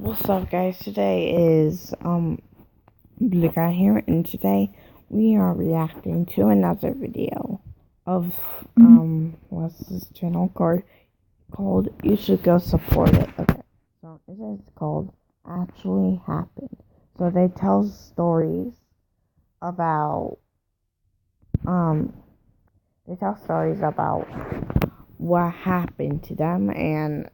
What's up, guys? Today is Blue Guy here, and today we are reacting to another video of what's this channel called You Should Go Support It. Okay, so it is called Actually Happened. So they tell stories about what happened to them, and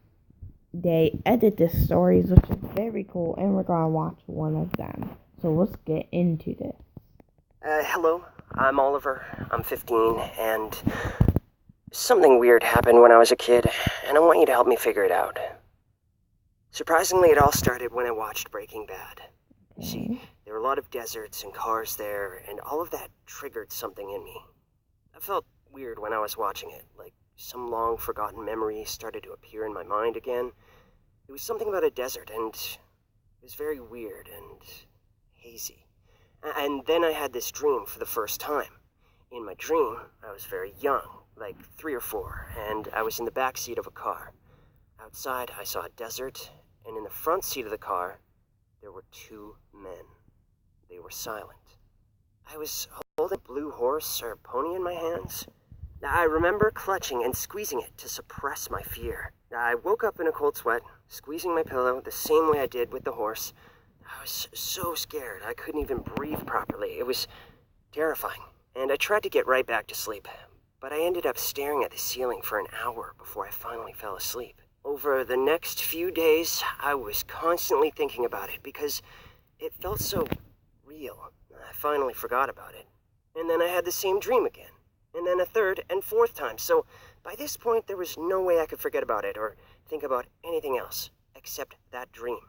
they edit the stories, which is very cool, and we're gonna watch one of them. So let's get into this. Hello, I'm Oliver. I'm 15, and something weird happened when I was a kid, and I want you to help me figure it out. Surprisingly, it all started when I watched Breaking Bad. You see, there were a lot of deserts and cars there, and all of that triggered something in me. I felt weird when I was watching it, like some long-forgotten memory started to appear in my mind again. It was something about a desert, and it was very weird and hazy. And then I had this dream for the first time. In my dream, I was very young, like 3 or 4, and I was in the back seat of a car. Outside, I saw a desert, and in the front seat of the car, there were 2 men. They were silent. I was holding a blue horse or pony in my hands. I remember clutching and squeezing it to suppress my fear. I woke up in a cold sweat, squeezing my pillow the same way I did with the horse. I was so scared I couldn't even breathe properly. It was terrifying, and I tried to get right back to sleep, but I ended up staring at the ceiling for an hour before I finally fell asleep. Over the next few days, I was constantly thinking about it because it felt so real. I finally forgot about it. And then I had the same dream again, and then a third and fourth time. So by this point, there was no way I could forget about it or think about anything else except that dream.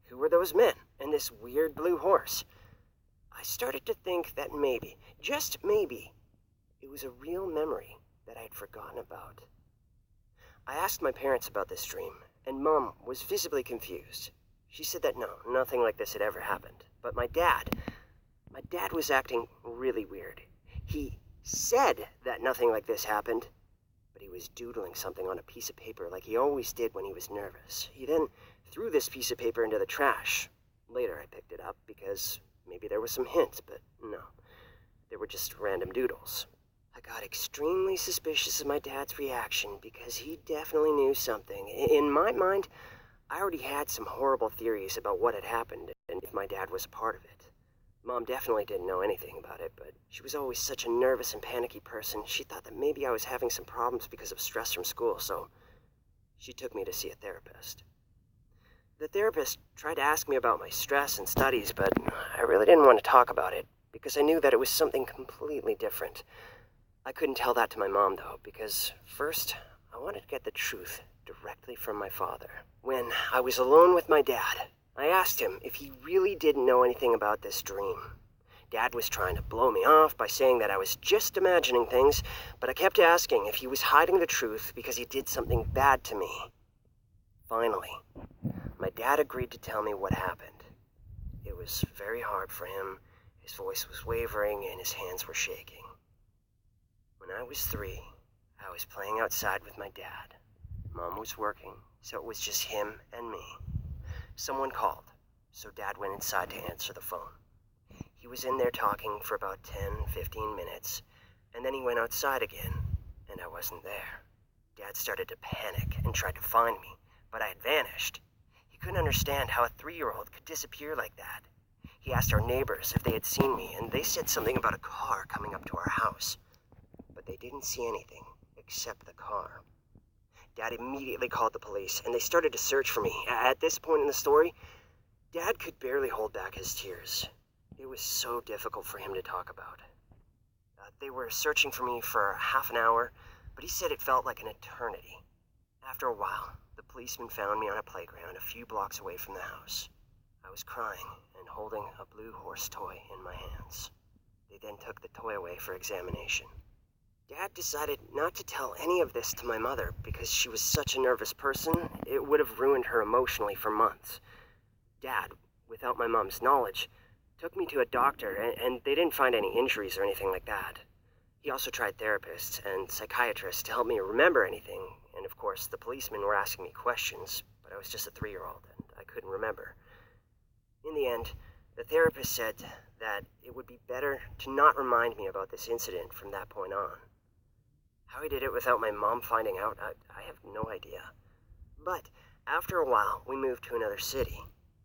Who were those men and this weird blue horse? I started to think that maybe, just maybe, it was a real memory that I'd forgotten about. I asked my parents about this dream, and Mom was visibly confused. She said that no, nothing like this had ever happened. But my dad was acting really weird. He said that nothing like this happened, but he was doodling something on a piece of paper like he always did when he was nervous. He then threw this piece of paper into the trash. Later I picked it up because maybe there was some hint, but no. They were just random doodles. I got extremely suspicious of my dad's reaction because he definitely knew something. In my mind, I already had some horrible theories about what had happened and if my dad was a part of it. Mom definitely didn't know anything about it, but she was always such a nervous and panicky person. She thought that maybe I was having some problems because of stress from school, so she took me to see a therapist. The therapist tried to ask me about my stress and studies, but I really didn't want to talk about it because I knew that it was something completely different. I couldn't tell that to my mom, though, because first, I wanted to get the truth directly from my father. When I was alone with my dad, I asked him if he really didn't know anything about this dream. Dad was trying to blow me off by saying that I was just imagining things, but I kept asking if he was hiding the truth because he did something bad to me. Finally, my dad agreed to tell me what happened. It was very hard for him. His voice was wavering and his hands were shaking. When I was 3, I was playing outside with my dad. Mom was working, so it was just him and me. Someone called, so Dad went inside to answer the phone. He was in there talking for about 10-15 minutes, and then he went outside again, and I wasn't there. Dad started to panic and tried to find me, but I had vanished. He couldn't understand how a 3-year-old could disappear like that. He asked our neighbors if they had seen me, and they said something about a car coming up to our house. But they didn't see anything except the car. Dad immediately called the police, and they started to search for me. At this point in the story, Dad could barely hold back his tears. It was so difficult for him to talk about. They were searching for me for half an hour, but he said it felt like an eternity. After a while, the policeman found me on a playground a few blocks away from the house. I was crying and holding a blue horse toy in my hands. They then took the toy away for examination. Dad decided not to tell any of this to my mother because she was such a nervous person, it would have ruined her emotionally for months. Dad, without my mom's knowledge, took me to a doctor and they didn't find any injuries or anything like that. He also tried therapists and psychiatrists to help me remember anything, and of course the policemen were asking me questions, but I was just a 3-year-old and I couldn't remember. In the end, the therapist said that it would be better to not remind me about this incident from that point on. How he did it without my mom finding out, I have no idea. But after a while, we moved to another city.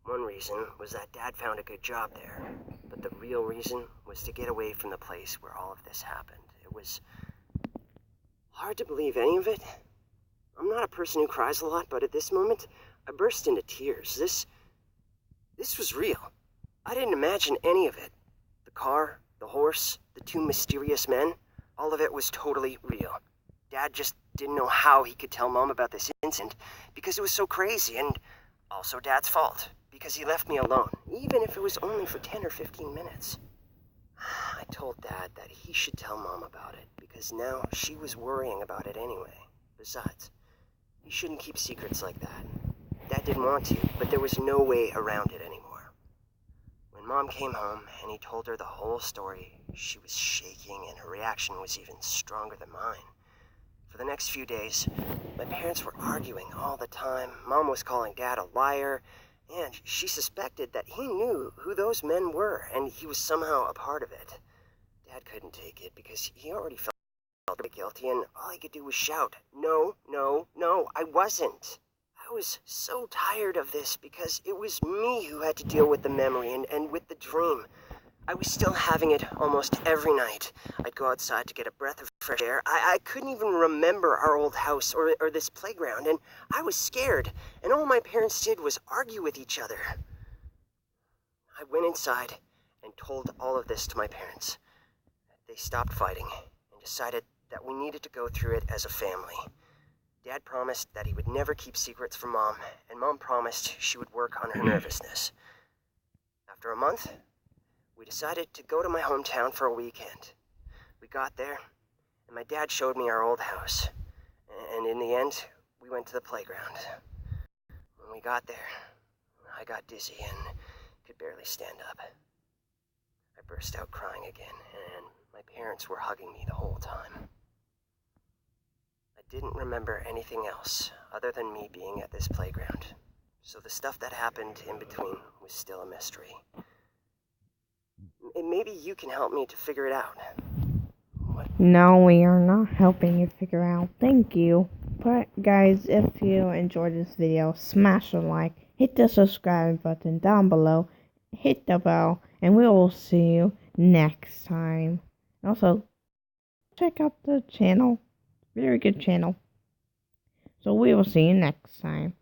One reason was that Dad found a good job there, but the real reason was to get away from the place where all of this happened. It was hard to believe any of it. I'm not a person who cries a lot, but at this moment, I burst into tears. This was real. I didn't imagine any of it. The car, the horse, the two mysterious men, all of it was totally real. Dad just didn't know how he could tell Mom about this incident because it was so crazy, and also Dad's fault because he left me alone, even if it was only for 10 or 15 minutes. I told Dad that he should tell Mom about it because now she was worrying about it anyway. Besides, you shouldn't keep secrets like that. Dad didn't want to, but there was no way around it anymore. When Mom came home and he told her the whole story, she was shaking and her reaction was even stronger than mine. For the next few days, my parents were arguing all the time. Mom was calling Dad a liar, and she suspected that he knew who those men were, and he was somehow a part of it. Dad couldn't take it because he already felt guilty, and all he could do was shout, "No, no, no, I wasn't." I was so tired of this because it was me who had to deal with the memory and with the dream. I was still having it almost every night. I'd go outside to get a breath of fresh air. I couldn't even remember our old house or this playground, and I was scared, and all my parents did was argue with each other. I went inside and told all of this to my parents. They stopped fighting and decided that we needed to go through it as a family. Dad promised that he would never keep secrets from Mom, and Mom promised she would work on her nervousness. After a month, we decided to go to my hometown for a weekend. We got there, and my dad showed me our old house. And in the end, we went to the playground. When we got there, I got dizzy and could barely stand up. I burst out crying again, and my parents were hugging me the whole time. I didn't remember anything else other than me being at this playground, so the stuff that happened in between was still a mystery. And maybe you can help me to figure it out. What? No, we are not helping you figure out. Thank you. But guys, if you enjoyed this video, smash a like, hit the subscribe button down below, hit the bell, and we will see you next time. Also, check out the channel. Very good channel. So we will see you next time.